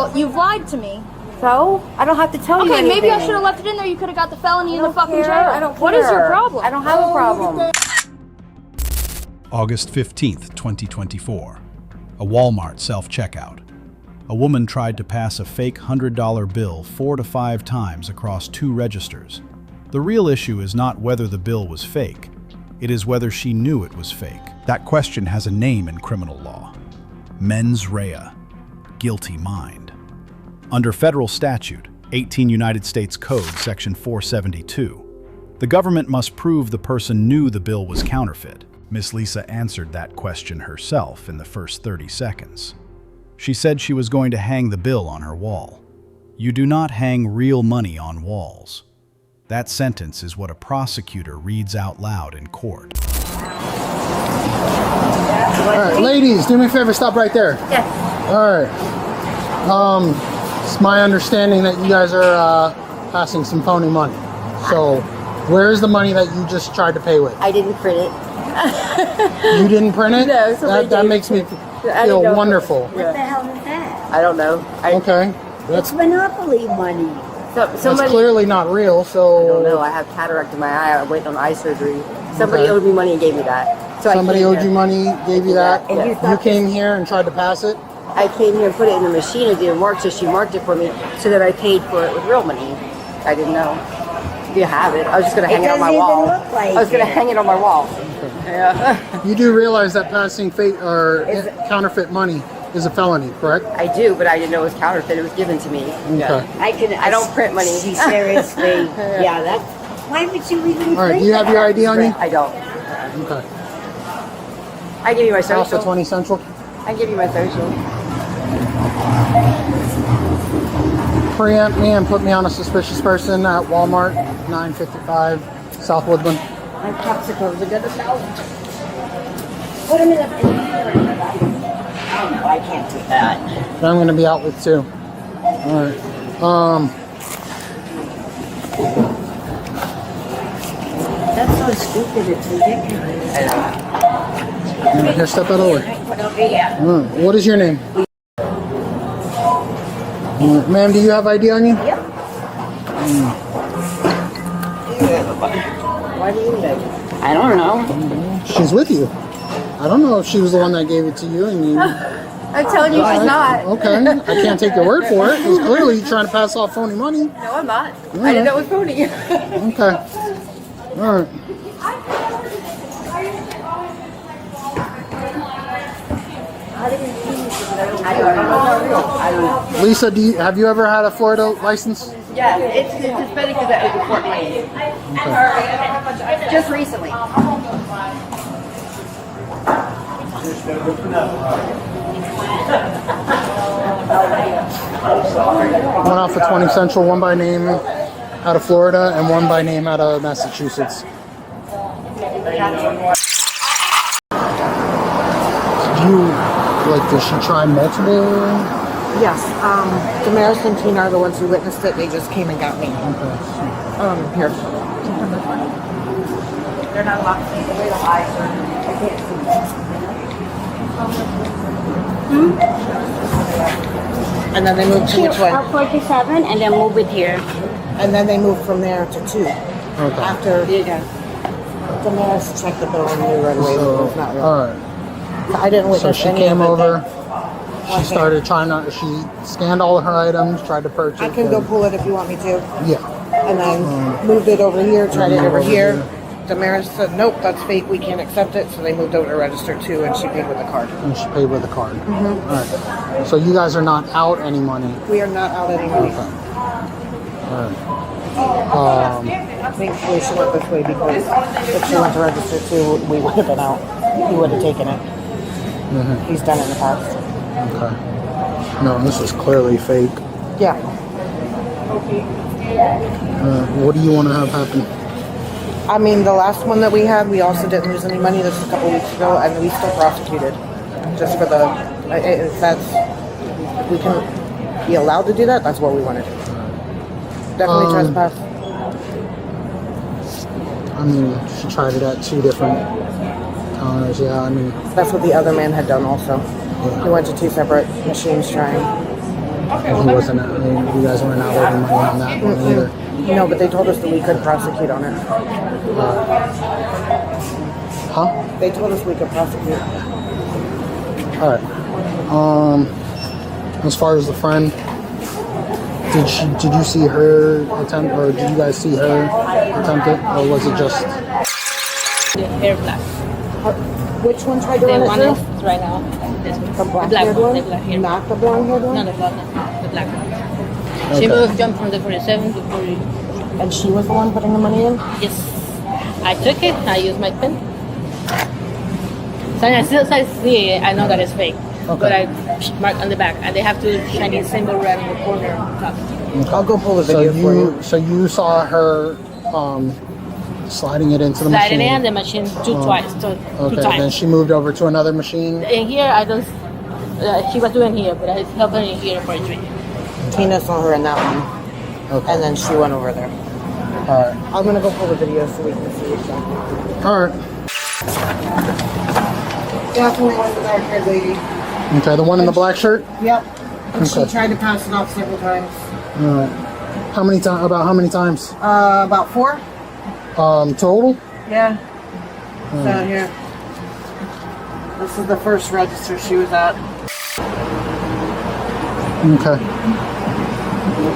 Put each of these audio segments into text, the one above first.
Well, you've lied to me. So? I don't have to tell you anything. Okay, maybe I should have left it in there. You could have got the felony in the fucking jail. I don't care. What is your problem? I don't have a problem. August 15th, 2024. A Walmart self-checkout. A woman tried to pass a fake $100 bill 4 to 5 times across 2 registers. The real issue is not whether the bill was fake. It is whether she knew it was fake. That question has a name in criminal law. Mens rea. Guilty mind. Under federal statute, 18 United States Code, section 472, the government must prove the person knew the bill was counterfeit. Miss Lisa answered that question herself in the first 30 seconds. She said she was going to hang the bill on her wall. You do not hang real money on walls. That sentence is what a prosecutor reads out loud in court. All right, ladies, do me a favor, stop right there. Yes. All right. It's my understanding that you guys are passing some phony money. So, where's the money that you just tried to pay with? I didn't print it. You didn't print it? No, that makes me feel wonderful. Yeah. What the hell is that? I don't know. Okay. It's Monopoly money. That's clearly not real, so... I don't know. I have cataract in my eye. I went on eye surgery. Somebody owed me money and gave me that. So somebody owed you money, gave you that? And you came here and tried to pass it? I came here and put it in the machine. It didn't work, so she marked it for me so that I paid for it with real money. I didn't know. If you have it, I was just going to hang it on my wall. Like I was going to hang it on my wall. Yeah. You do realize that passing fake or counterfeit money is a felony, correct? I do, but I didn't know it was counterfeit. It was given to me. Okay. Yeah. I don't print money. Seriously. Yeah, that's... Why would you even All right, do you have your ID on you? I don't. Okay. I give you my social. Alpha 20 Central? I give you my social. Preempt me and put me on a suspicious person at Walmart, 955 South Woodland. My popsicles are gonna melt. Put them in the... Oh no, I can't do that. I'm going to be out with 2. All right. That's so stupid, it's ridiculous. Here, step that over. Put over here. What is your name? Ma'am, do you have ID on you? Yep. Why do you need it? I don't know. She's with you. I don't know if she was the one that gave it to you. And you... I'm telling you, she's not. Okay, I can't take your word for it. Because clearly you're trying to pass off phony money. No, I'm not. I didn't know it was phony. Okay. All right. I don't know. Lisa, have you ever had a Florida license? Yeah, it's suspended because that was before money. Just recently. One off of 20 Central, one by name out of Florida, and one by name out of Massachusetts. Did she try multiple? Yes. Damaris and Tina are the ones who witnessed it. They just came and got me. Okay. Here. They're not allowed to see the way the eyes are. I can't see. And then they moved to which one? 47 and then move it here. And then they moved from there to 2. Okay. After Damaris checked the bill and knew right away that it was not real. All right. I didn't witness So she any came of it. over. She started trying to. She scanned all of her items, tried to purchase. I can go pull it if you want me to. Yeah. And then moved it over here, tried it over here. Damaris said, nope, that's fake, we can't accept it. So they moved over to register 2 and she paid with a card. And she paid with a card. All right. So you guys are not out any money. We are not out any money. Okay. All right. Thankfully she went this way because if she went to register 2, we would have been out. He would have taken it. He's done it in the past. Okay. No, this is clearly fake. Yeah. What do you want to have happen? I mean, the last one that we had, we also didn't lose any money. This was a couple weeks ago, and we still prosecuted. Just for the, if we can be allowed to do that, that's what we want to do. Definitely trespass. I mean, she tried it at 2 different counters. Yeah, I mean. That's what the other man had done also. Yeah. He went to 2 separate machines trying. And he wasn't. You guys weren't outloading money on that one either. No, but they told us that we could prosecute on it. Huh? They told us we could prosecute. All right. As far as the friend, did you see her attempt, or did you guys see her attempt it, or was it just? The hair black. Which one tried to The run one it is through? right now. This one. The black haired haired one? The black hair. Not the blonde haired one? No, the black one. The black one. She Okay. moved, jumped from the 47 to 40. And she was the one putting the money in? Yes. I took it. I used my pen. So as soon as I see it, I know that it's fake. Okay. But I mark on the back, and they have to shine a symbol right in the corner top. I'll go pull the So video for you. you saw her sliding it into the Sliding machine. in the machine two Okay. Then times. she moved over to another machine. In here, I don't. She was doing here, but I helped her in here for a drink. Tina saw her in that one. Okay. And then she went over there. All right. I'm gonna go pull the video so we can see exactly. All right. Definitely was the dark haired lady. Okay. The one in the black shirt. Yep. And she Okay. tried to pass it off several times. All right. How many times? About how many times? About 4? Total. Yeah. So here. This is the first register she was at. Okay.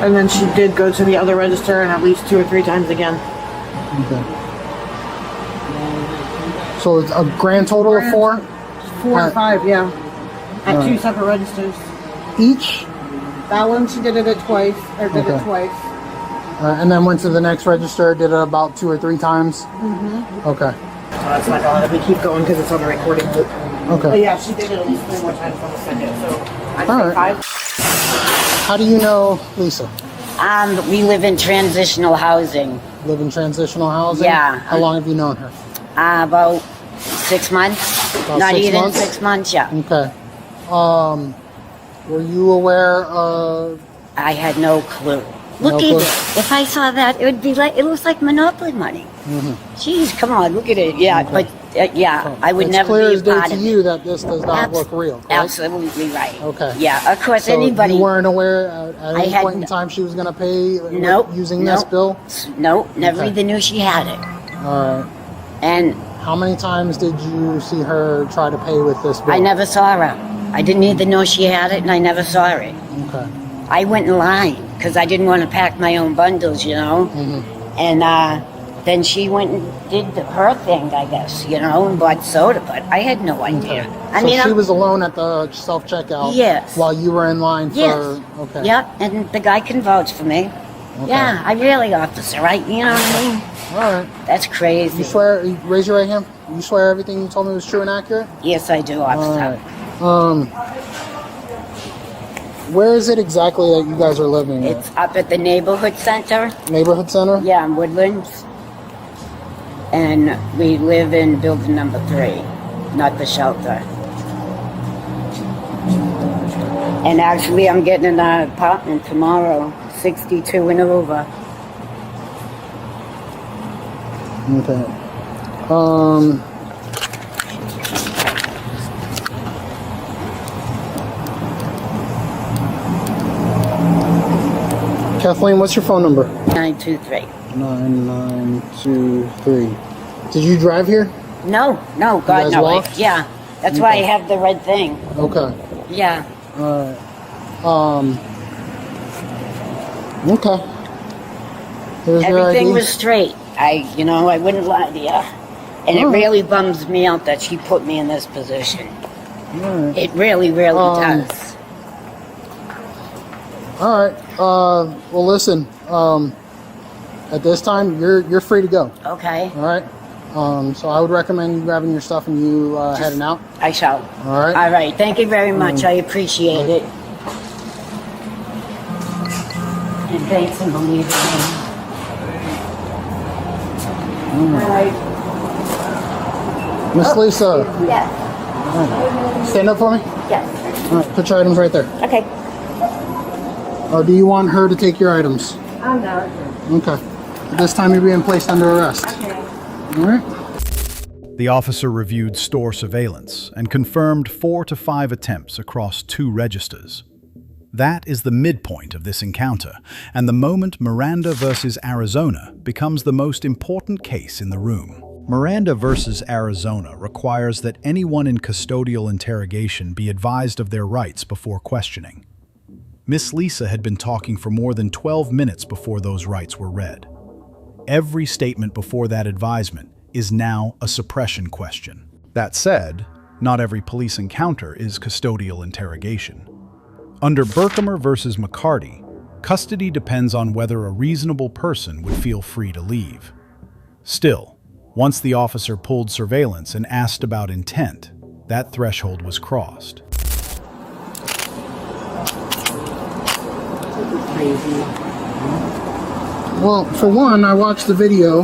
And then she did go to the other register and at least 2 or 3 times again. Okay. So it's a grand total of 4 4 or Alright. 5, yeah. At 2 Alright. separate registers. each. That one she did it twice, or did Okay. it twice. And then went to the next register, did it about 2 or 3 times. Okay. That's not gonna let me keep going because it's on the recording loop. But Okay. yeah, she did it at least 3 more times on the second, so I'd say Alright. 5. How do you know Lisa? We live in transitional housing. Live in transitional housing? Yeah. How long have you known her? About 6 months. About Not 6 even months? 6 months, yeah. Okay. Were you aware of? I had no clue. Look No at clue? it. If I saw that, it would be like, it looks like Monopoly money. Jeez, come on, look at it. Yeah, Mm-hmm. Okay. but yeah, I would It's never clear be as a day part to of you it. that this does not look real, correct? Absolutely right. Okay. Yeah, of course, So anybody. you weren't aware at any I had point in no- time she was going to pay Nope. using this nope, bill? Nope, never Okay. even knew she had it. All right. And How many times did you see her try to pay with this bill? I never saw her. I didn't even know she had it, and I never saw it. Okay. I went in line because I didn't want to pack my own bundles, you know. And then she went and did her thing, I guess, you know, and bought soda. But I had no idea. I So mean, she I'm- was alone at the self-checkout Yes. while you were in line for... Yes. Okay. Yep, and the guy can vouch for me. Okay. Yeah, I really, officer, right? You know what I mean? All right. That's crazy. You swear, raise your right hand. You swear everything you told me was true and accurate? Yes, I do, officer. All right. Where is it exactly that you guys are living? It's up at the neighborhood center. Neighborhood center? Yeah, in Woodlands. And we live in building number 3, not the shelter. And actually, I'm getting an apartment tomorrow, 62 and over. Okay. Kathleen, what's your phone number? 923. 9923. Did you drive here? No, God, guys no. walked? Yeah, that's why I Okay. have the red thing. Okay. Yeah. Alright. Okay. Here's your Everything ID. was straight. I wouldn't lie to you. And it Alright. really bums me out that she put me in this position. Alright. It really, really does. Alright. Well, listen. At this time, you're free to go. Okay, Alright. So I would recommend you grabbing your stuff and you heading out. I shall. Alright. All right, thank you very much. I appreciate it. And thanks and believe in me. All right. Miss Lisa, Yes. stand up for me. Yes. Alright, put your items right there. Okay. Or do you want her to take your items? I'm done. Okay. At this time, you're being placed under arrest. Okay. Alright. The officer reviewed store surveillance and confirmed 4 to 5 attempts across 2 registers. That is the midpoint of this encounter, and the moment Miranda versus Arizona becomes the most important case in the room. Miranda versus Arizona requires that anyone in custodial interrogation be advised of their rights before questioning. Miss Lisa had been talking for more than 12 minutes before those rights were read. Every statement before that advisement is now a suppression question. That said, not every police encounter is custodial interrogation. Under Berkemer versus McCarty, custody depends on whether a reasonable person would feel free to leave. Still, once the officer pulled surveillance and asked about intent, that threshold was crossed. Well, for one, I watched the video,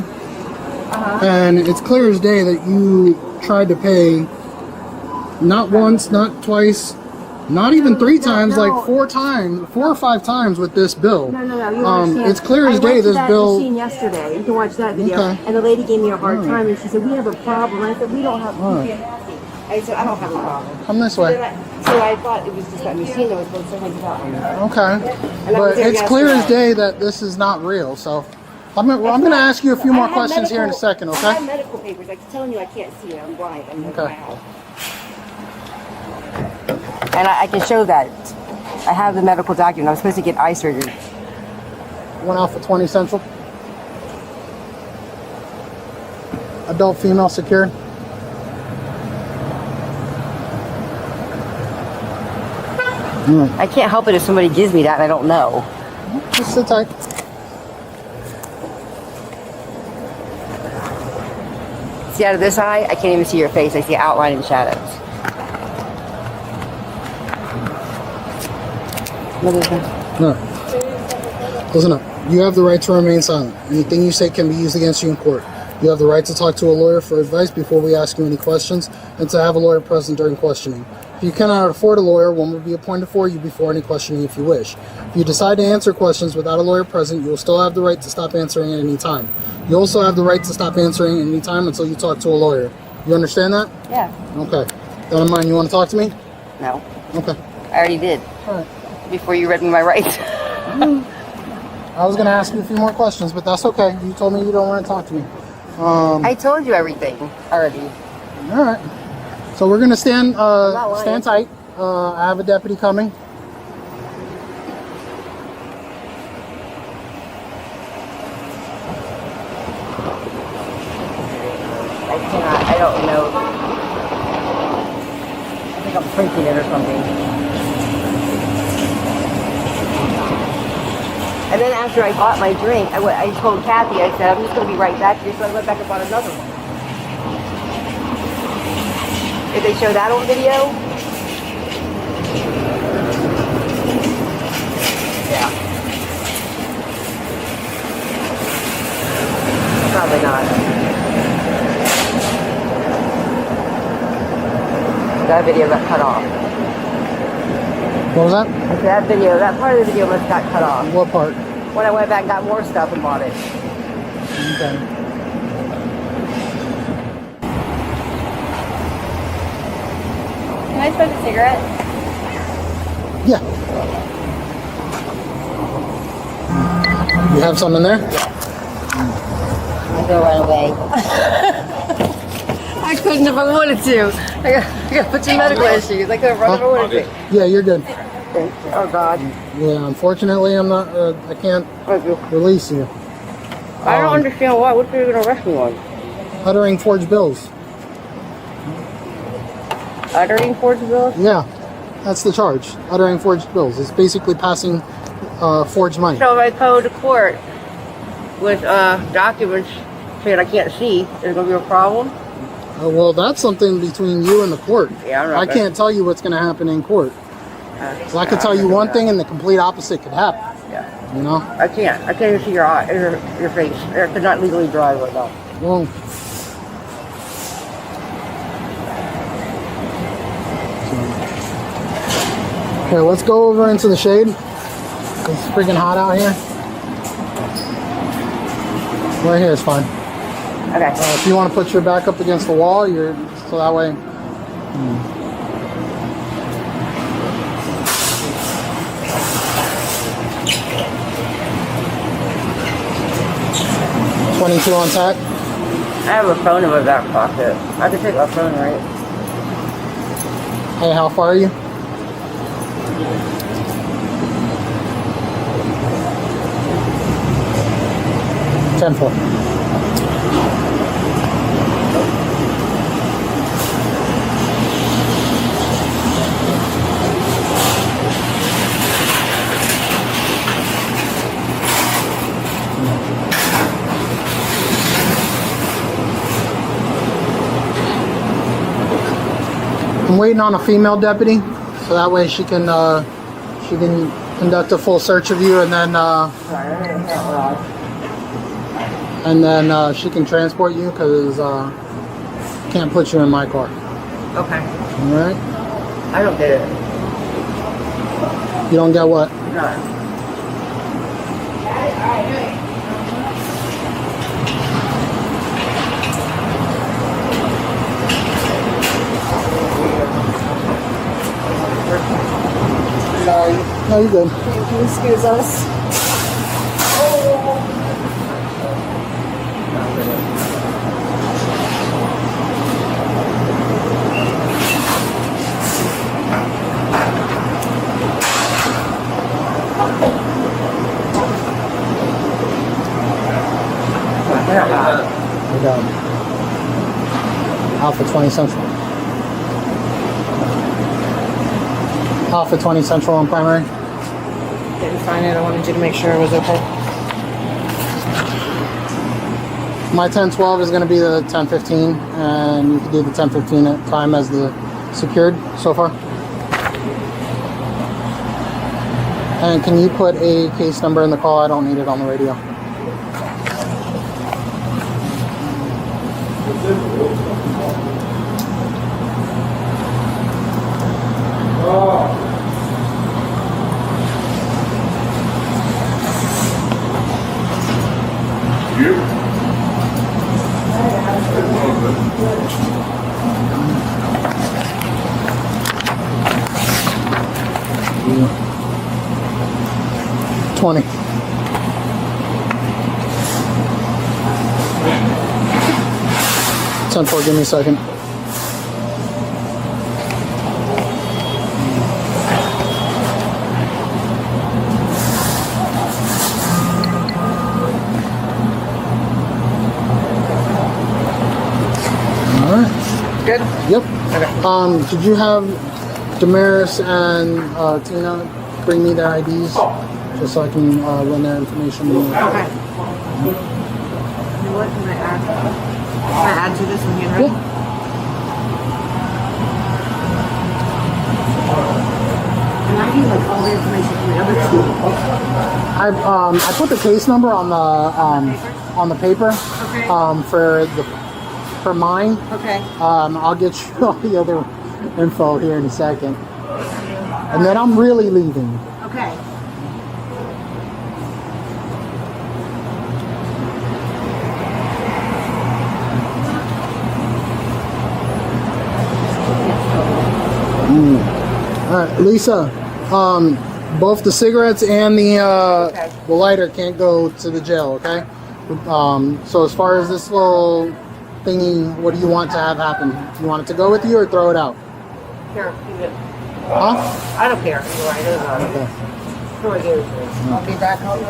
and it's clear as day that you tried to pay not once, not twice, not even 3 times, like 4 or 5 times with this bill. No, you understand. It's clear as day this bill. I went to that machine yesterday. You can watch that video. Okay. And the lady gave me a hard time, and she said, "We have a problem." I said, "We don't have." I said, "I don't have a problem." Come this way. So I thought it was just that machine that was supposed to $100. Okay. And I was But there it's clear as yesterday. day that this is not real. So I'm going to ask you a few more I have questions here in a second, I okay? have medical papers. I'm telling you, I can't see it. I'm blind. I'm Okay. And I can show that. I have the medical document. I was supposed to get eye surgery. Went off at 20 Central. Adult female secured. I can't help it if somebody gives me that and I don't know. Just sit tight. See, out of this eye, I can't even see your face. I see outline and shadows. What is that? No. Listen up. You have the right to remain silent. Anything you say can be used against you in court. You have the right to talk to a lawyer for advice before we ask you any questions, and to have a lawyer present during questioning. If you cannot afford a lawyer, one will be appointed for you before any questioning if you wish. If you decide to answer questions without a lawyer present, you will still have the right to stop answering at any time. You also have the right to stop answering at any time until you talk to a lawyer. You understand that? Yeah. Okay. That in mind, you want to talk to me? No. Okay. I already did. All right. Before you read me my rights. I was going to ask you a few more questions, but that's okay. You told me you don't want to talk to me. I told you everything already. All right. So we're going to stand lying. stand tight. I have a deputy coming. I don't know. I think I'm printing it or something. And then after I bought my drink, I told Kathy, I said, I'm just going to be right back here. So I went back and bought another one. Did they show that on video? Yeah. Probably not. That video got cut off. What was that? That video, that part of the video must have got cut off. What part? When I went back and got more stuff and bought it. Okay. Can I smoke a cigarette? Yeah. You have some in there? I go right away. I couldn't if I wanted to. I got put some medical issues. I couldn't run if I wanted to. Yeah, you're good. Oh God. Yeah, unfortunately, I'm not. I can't release you. I don't understand why. What are you going to arrest me on? Uttering forged bills. Uttering forged bills? Yeah, that's the charge. Uttering forged bills. It's basically passing forged money. So if I go to court with documents saying I can't see, is it going to be a problem? Well, that's something between you and the court. Yeah, I'm not I gonna- can't tell you what's going to happen in court. So I could tell you one thing and the complete opposite could happen. Yeah. You know? I can't even see your eye, your face. I could not legally drive right now. Well, here, let's go over into the shade. It's freaking hot out here. Right here is fine. Okay. If you want to put your back up against the wall, so that way. $22 on tag. I have a phone in my back pocket. I have to take my phone, right? Hey, how far are you? $10-4. I'm waiting on a female deputy, so that way she can conduct a full search of you, and then she can transport you, because can't put you in my car. Okay. All right. I don't get it. You don't get what? No. No, you're good. Can you excuse us? We're done. Alpha 20 Central. Alpha 20 Central on primary. Didn't sign it. I wanted you to make sure it was okay. My 1012 is going to be the 1015, and you can do the 1015 at time as the secured so far. And can you put a case number in the call? I don't need it on the radio. Yeah. 20. $10-4, give me a second. All right. Good? Yep. Okay. Did you have Damaris and Tina bring me their IDs? Just so I can run their information. Okay. You know what? Can I add to this when you're ready? Yeah. And I need like all the information from the other two. I put the case number on the paper. Okay. For mine. Okay. I'll get you all the other info here in a second. And then I'm really leaving. Okay. All right, Lisa. Both the cigarettes and the lighter can't go to the jail. Okay. So as far as this little thingy, what do you want to have happen? You want it to go with you or throw it out? Here, keep it. Huh? I don't care. You're right. It doesn't matter. Okay. Throw it here. I'll be back home.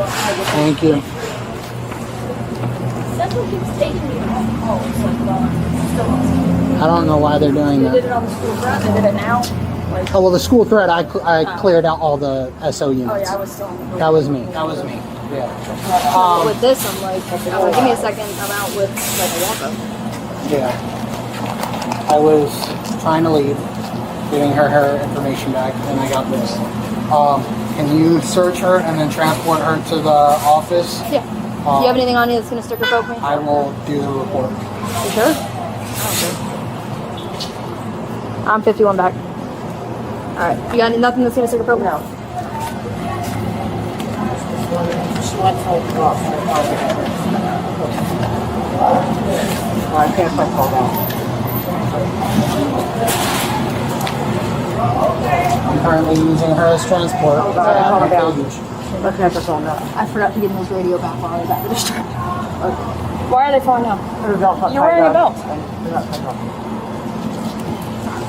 Thank you. That's what keeps taking me off. Oh, it's like I don't know why they're doing They did it that. on the school front. They did it now. Like, Oh well, the school threat. I cleared out all the SO units. oh yeah, I was still on the That was me. That was me. Yeah. with this, I'm like, give me a second. I'm out with like a walk-up. Yeah. I was trying to leave, giving her information back, and I got this. Can you search her and then transport her to the office? Yeah. Do you have anything on you that's gonna sticker poke me? I will do the report. You sure? I'm 51 back. Alright. You got nothing that's gonna sticker poke me? No. I can't quite call that. I'm currently using her as transport. calm down. Looking at the phone now. I forgot to give him his radio back while I was at the district. Why are they falling out? You're wearing a belt.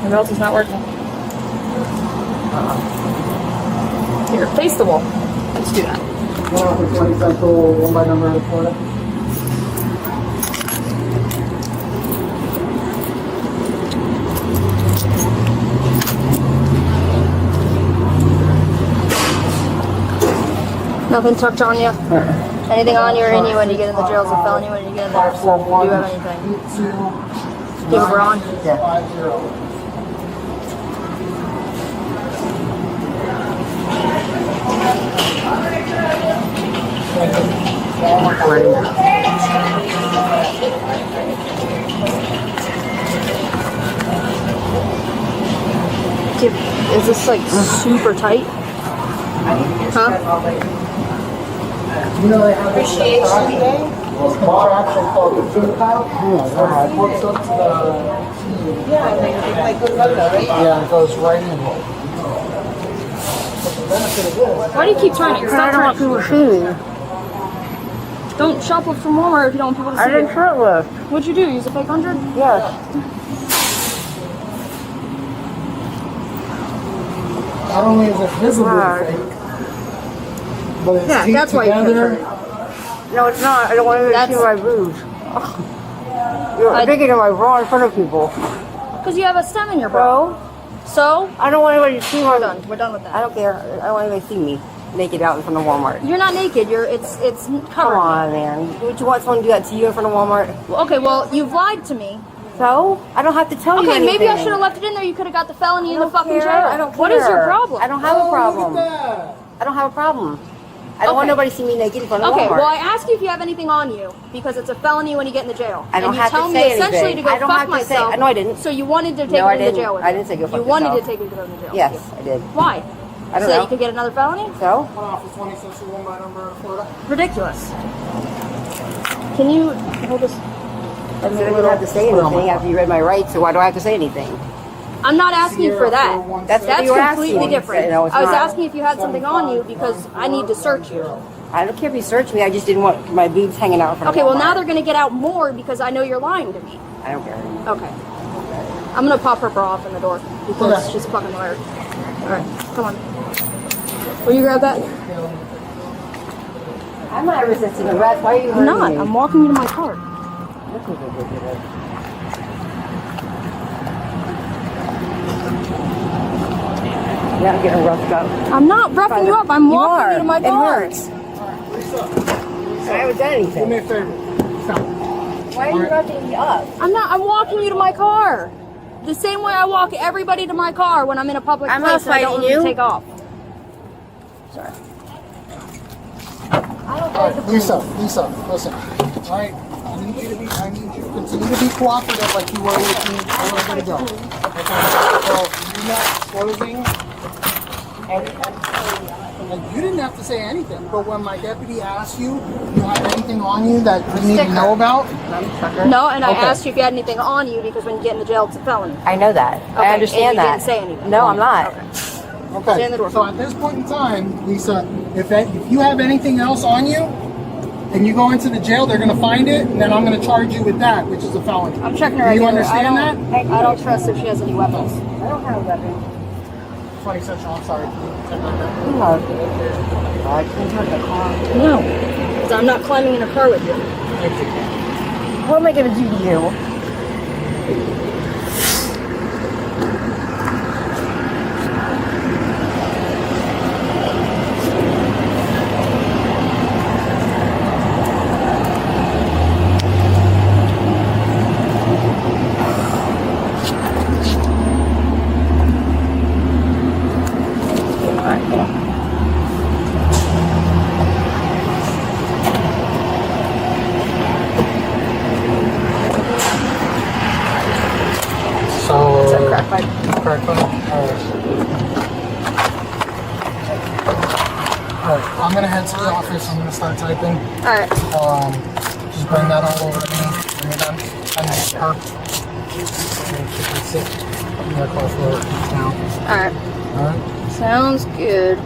Your belt is not working. Here, face the wall. Let's do that. 20 Central, 1 by number of Florida. Nothing tucked on you? Anything on you or in you when you get in the jail is a felony when you get in there. Do you have anything? Do you have a bra on? Is this like super tight? Huh? You know, they have Appreciation Day. Contraction called the food pile. Hooks up to the. Yeah, like good luck, right? Yeah, it goes right in. Why do you keep trying to? I don't want people to see me. Don't shoplift from Walmart if you don't want people to see I didn't you. shoplift. What'd you do? Use a fake 100? Yes. Not only is it visibly fake, but it's Yeah, taped that's why you together. No, it's not. I don't want to see my boobs. You're digging in my bra in front of people. Because you have a stem in your bra. So? I don't want anybody to see my. We're done. We're done with that. I don't care. I don't want anybody to see me naked out in front of Walmart. You're not naked. It's Come covered. on, man. Would you want someone to do that to you in front of Walmart? Okay, well, you've lied to me. So? I don't have to tell you Okay, anything. maybe I should have left it in there. You could have got the felony in the fucking care. jail. I don't care. What is your problem? I don't have a problem. I don't have a problem. I don't want nobody to see me naked in front of Okay, Walmart. well, I asked you if you have anything on you because it's a felony when you get in the jail. I don't and you have to tell me say essentially anything. to go I don't fuck have to say- myself. no, I didn't. So you wanted to take No, I me to didn't. jail with I you. didn't say go fuck You wanted yourself. to take me to go to jail. Yes, with you. I did. Why? I don't so that know. you could get another felony? So? One office 20 Central, 1 by number of Florida. Ridiculous. Can you hold this? I didn't have to say anything after you read my rights, so why do I have to say anything? I'm not asking you for that. That's what you were completely asking. different. No, it's I was not. asking if you had something on you because I need to search you. I don't care if you search me, I just didn't want my boobs hanging out in front Okay, of well Walmart. now they're gonna get out more because I know you're lying to me. I don't care. Okay. I'm gonna pop her bra off in the door because she's a fucking liar. Alright, come on. Will you grab that? I'm not resisting arrest. Why are you I'm hurting not. me? I'm walking you to my car. Yeah, I'm getting roughed up. I'm not roughing you up. I'm You walking are. you to my It car. hurts. I haven't done anything. Do me a favor. Stop. Why are you roughing me up? I'm not. I'm walking you to my car. The same way I walk everybody to my car when I'm in a public I'm place not and I don't fighting want to you. take off. Sorry. Alright, Lisa, listen. Alright, I need you to continue to be cooperative like you were with me a little bit ago. Okay, so you're not closing. And you didn't have to say anything, but when my deputy asked you, you have anything on you that we need to know about? No, and I Okay. asked you if you had anything on you because when you get in the jail, it's a felony. I know that. Okay, I understand and you that. didn't say anything. No, I'm not. Okay. Okay, Stay in the door. so at this point in time, Lisa, if you have anything else on you, and you go into the jail, they're going to find it, and then I'm going to charge you with that, which is a felony. I'm checking her. Do you right here. understand that? I don't trust if she has any weapons. I don't have a weapon. 20 Central, I'm sorry. Can you turn the car? No, because I'm not climbing in a car with you. What am I going to do to you? So, Crack pipe. crack pipe? Alright, I'm going to head to the office. I'm going to start typing. All right. Just bring that all over to me when you're done. And then her. And she can sit in their car for now. All right. Alright? Sounds good.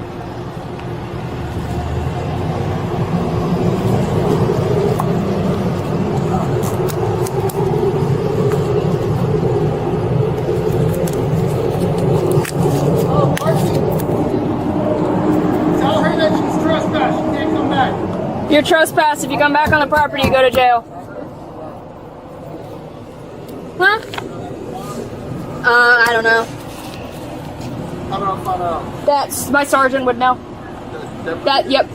You're trespass. If you come back on the property, you go to jail. Huh? I don't know. How do I find out? That's my sergeant would know. That, yep.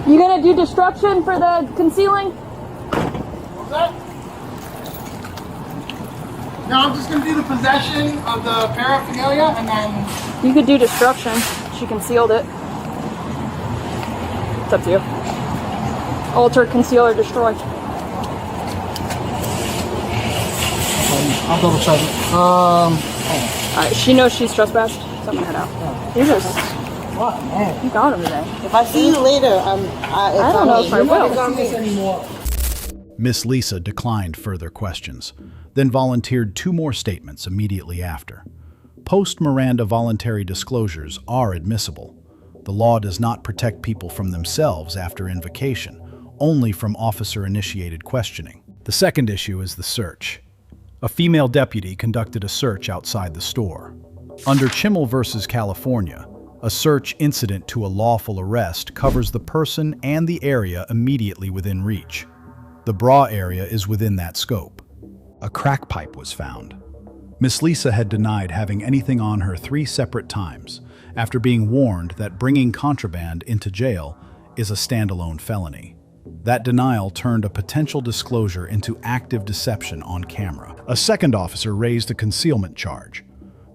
You gonna do destruction for the concealing? What's that? No, I'm just gonna do the possession of the paraphernalia and then. You could do destruction. She concealed it. It's up to you. Alter, conceal, or destroy. I'll double check it. Alright, she knows she's trespassed, so I'm gonna head out. You're just, What, man? you got him today. If I see you later, I don't know if I will. Miss Lisa declined further questions, then volunteered 2 more statements immediately after. Post-Miranda voluntary disclosures are admissible. The law does not protect people from themselves after invocation, only from officer-initiated questioning. The second issue is the search. A female deputy conducted a search outside the store. Under Chimmel versus California, a search incident to a lawful arrest covers the person and the area immediately within reach. The bra area is within that scope. A crack pipe was found. Miss Lisa had denied having anything on her 3 separate times after being warned that bringing contraband into jail is a standalone felony. That denial turned a potential disclosure into active deception on camera. A second officer raised a concealment charge.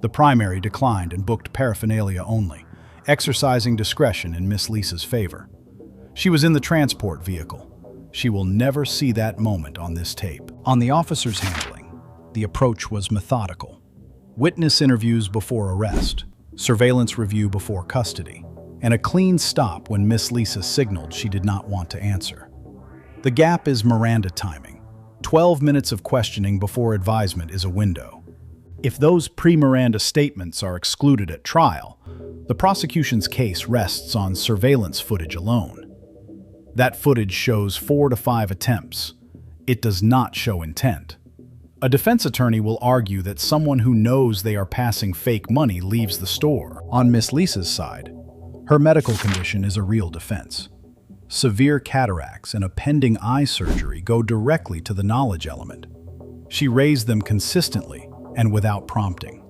The primary declined and booked paraphernalia only, exercising discretion in Miss Lisa's favor. She was in the transport vehicle. She will never see that moment on this tape. On the officer's handling, the approach was methodical. Witness interviews before arrest, surveillance review before custody, and a clean stop when Miss Lisa signaled she did not want to answer. The gap is Miranda timing. 12 minutes of questioning before advisement is a window. If those pre-Miranda statements are excluded at trial, the prosecution's case rests on surveillance footage alone. That footage shows 4 to 5 attempts. It does not show intent. A defense attorney will argue that someone who knows they are passing fake money leaves the store. On Miss Lisa's side, her medical condition is a real defense. Severe cataracts and a pending eye surgery go directly to the knowledge element. She raised them consistently and without prompting.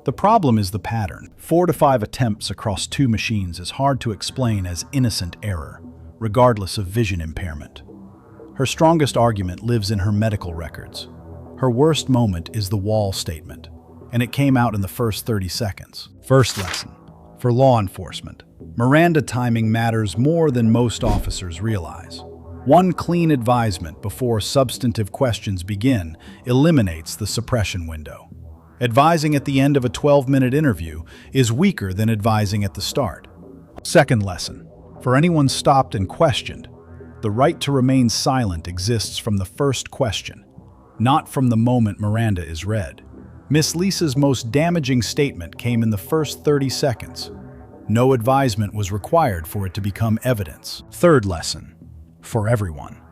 The problem is the pattern. 4 to 5 attempts across 2 machines is hard to explain as innocent error, regardless of vision impairment. Her strongest argument lives in her medical records. Her worst moment is the wall statement, and it came out in the first 30 seconds. First lesson. For law enforcement, Miranda timing matters more than most officers realize. One clean advisement before substantive questions begin eliminates the suppression window. Advising at the end of a 12-minute interview is weaker than advising at the start. Second lesson. For anyone stopped and questioned, the right to remain silent exists from the first question, not from the moment Miranda is read. Miss Lisa's most damaging statement came in the first 30 seconds. No advisement was required for it to become evidence. Third lesson. For everyone.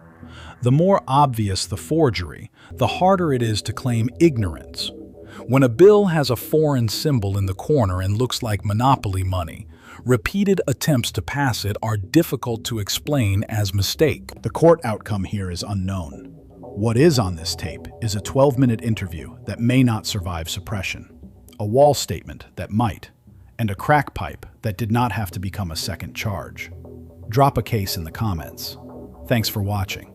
The more obvious the forgery, the harder it is to claim ignorance. When a bill has a foreign symbol in the corner and looks like monopoly money, repeated attempts to pass it are difficult to explain as mistake. The court outcome here is unknown. What is on this tape is a 12-minute interview that may not survive suppression, a wall statement that might, and a crack pipe that did not have to become a second charge. Drop a case in the comments. Thanks for watching.